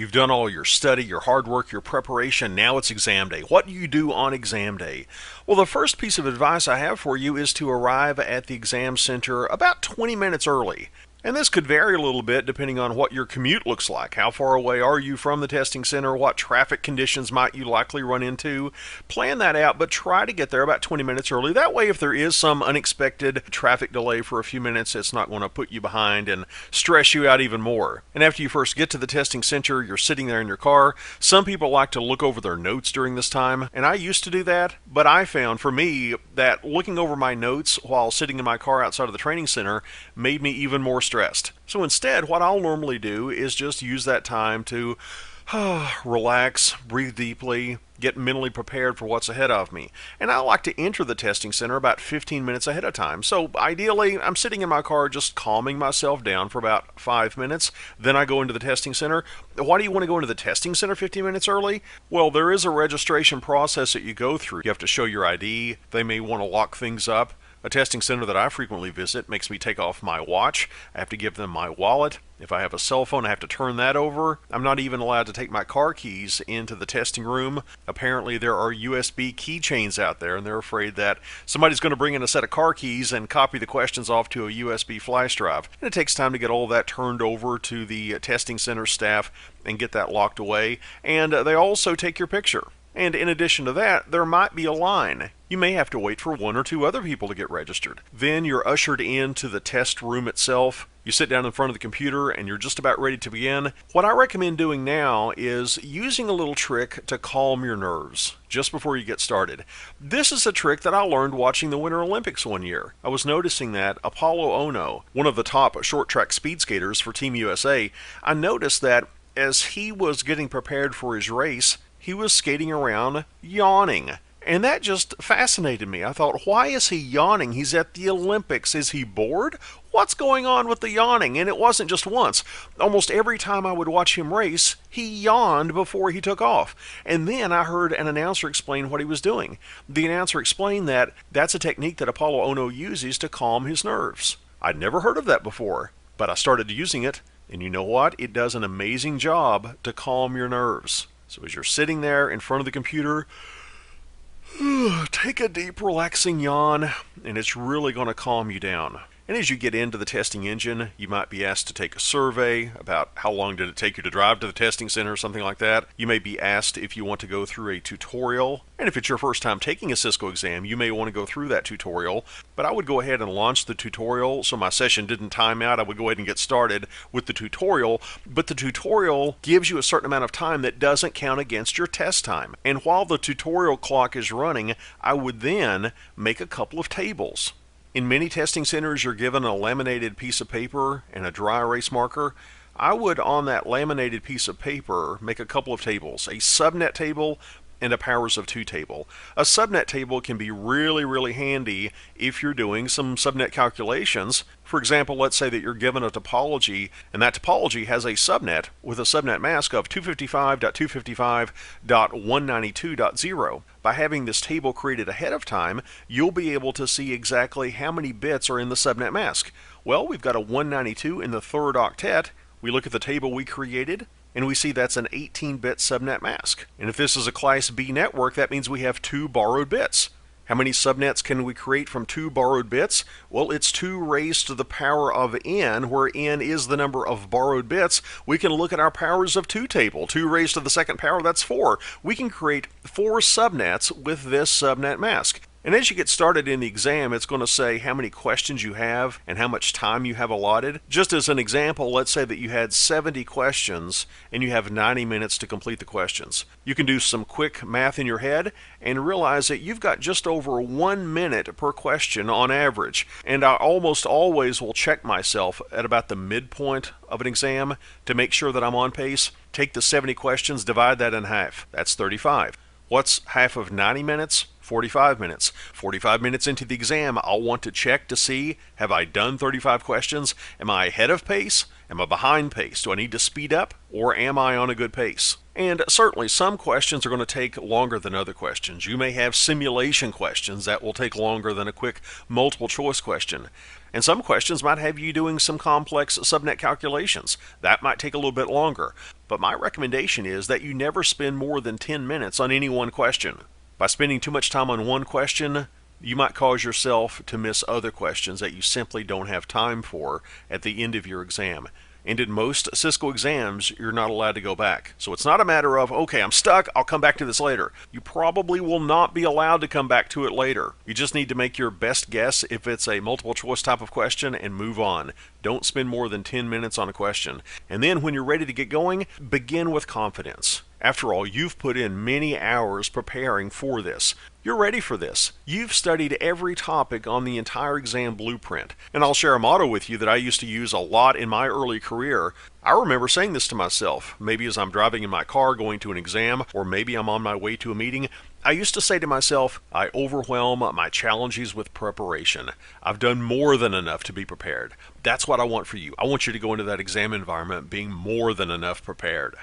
You've done all your study, your hard work, your preparation. Now it's exam day. What do you do on exam day? Well, the first piece of advice I have for you is to arrive at the exam center about 20 minutes early. And this could vary a little bit depending on what your commute looks like. How far away are you from the testing center? What traffic conditions might you likely run into? Plan that out, but try to get there about 20 minutes early. That way, if there is some unexpected traffic delay for a few minutes, it's not going to put you behind and stress you out even more. And after you first get to the testing center, you're sitting there in your car. Some people like to look over their notes during this time, and I used to do that, but I found for me that looking over my notes while sitting in my car outside of the training center made me even more stressed. So instead, what I'll normally do is just use that time to relax, breathe deeply, get mentally prepared for what's ahead of me. And I like to enter the testing center about 15 minutes ahead of time. So ideally, I'm sitting in my car just calming myself down for about 5 minutes. Then I go into the testing center. Why do you want to go into the testing center 15 minutes early? Well, there is a registration process that you go through. You have to show your ID. They may want to lock things up. A testing center that I frequently visit makes me take off my watch. I have to give them my wallet. If I have a cell phone, I have to turn that over. I'm not even allowed to take my car keys into the testing room. Apparently, there are USB keychains out there, and they're afraid that somebody's going to bring in a set of car keys and copy the questions off to a USB flash drive. And it takes time to get all of that turned over to the testing center staff and get that locked away. And they also take your picture. And in addition to that, there might be a line. You may have to wait for one or two other people to get registered. Then you're ushered into the test room itself. You sit down in front of the computer and you're just about ready to begin. What I recommend doing now is using a little trick to calm your nerves just before you get started. This is a trick that I learned watching the Winter Olympics one year. I was noticing that Apollo Ono, one of the top short track speed skaters for Team USA, I noticed that as he was getting prepared for his race, he was skating around yawning. And that just fascinated me. I thought, why is he yawning? He's at the Olympics. Is he bored? What's going on with the yawning? And it wasn't just once. Almost every time I would watch him race, he yawned before he took off. And then I heard an announcer explain what he was doing. The announcer explained that that's a technique that Apollo Ono uses to calm his nerves. I'd never heard of that before, but I started using it. And you know what? It does an amazing job to calm your nerves. So as you're sitting there in front of the computer, take a deep, relaxing yawn, and it's really going to calm you down. And as you get into the testing engine, you might be asked to take a survey about how long did it take you to drive to the testing center or something like that. You may be asked if you want to go through a tutorial. And if it's your first time taking a Cisco exam, you may want to go through that tutorial. But I would go ahead and launch the tutorial so my session didn't time out. I would go ahead and get started with the tutorial. But the tutorial gives you a certain amount of time that doesn't count against your test time. And while the tutorial clock is running, I would then make a couple of tables. In many testing centers, you're given a laminated piece of paper and a dry erase marker. I would, on that laminated piece of paper, make a couple of tables, a subnet table and a powers of 2 table. A subnet table can be really handy if you're doing some subnet calculations. For example, let's say that you're given a topology, and that topology has a subnet with a subnet mask of 255.255.192.0. By having this table created ahead of time, you'll be able to see exactly how many bits are in the subnet mask. Well, we've got a 192 in the 3rd octet. We look at the table we created, and we see that's an 18-bit subnet mask. And if this is a Class B network, that means we have 2 borrowed bits. How many subnets can we create from 2 borrowed bits? Well, it's 2 raised to the power of n, where n is the number of borrowed bits. We can look at our powers of 2 table. 2 raised to the 2nd power, that's 4. We can create 4 subnets with this subnet mask. And as you get started in the exam, it's going to say how many questions you have and how much time you have allotted. Just as an example, let's say that you had 70 questions and you have 90 minutes to complete the questions. You can do some quick math in your head and realize that you've got just over 1 minute per question on average. And I almost always will check myself at about the midpoint of an exam to make sure that I'm on pace. Take the 70 questions, divide that in half. That's 35. What's half of 90 minutes? 45 minutes. 45 minutes into the exam, I'll want to check to see, have I done 35 questions? Am I ahead of pace? Am I behind pace? Do I need to speed up? Or am I on a good pace? And certainly some questions are going to take longer than other questions. You may have simulation questions that will take longer than a quick multiple choice question. And some questions might have you doing some complex subnet calculations. That might take a little bit longer. But my recommendation is that you never spend more than 10 minutes on any one question. By spending too much time on one question, you might cause yourself to miss other questions that you simply don't have time for at the end of your exam. And in most Cisco exams, you're not allowed to go back. So it's not a matter of, okay, I'm stuck, I'll come back to this later. You probably will not be allowed to come back to it later. You just need to make your best guess if it's a multiple choice type of question and move on. Don't spend more than 10 minutes on a question. And then when you're ready to get going, begin with confidence. After all, you've put in many hours preparing for this. You're ready for this. You've studied every topic on the entire exam blueprint. And I'll share a motto with you that I used to use a lot in my early career. I remember saying this to myself, maybe as I'm driving in my car going to an exam, or maybe I'm on my way to a meeting. I used to say to myself, I overwhelm my challenges with preparation. I've done more than enough to be prepared. That's what I want for you. I want you to go into that exam environment being more than enough prepared.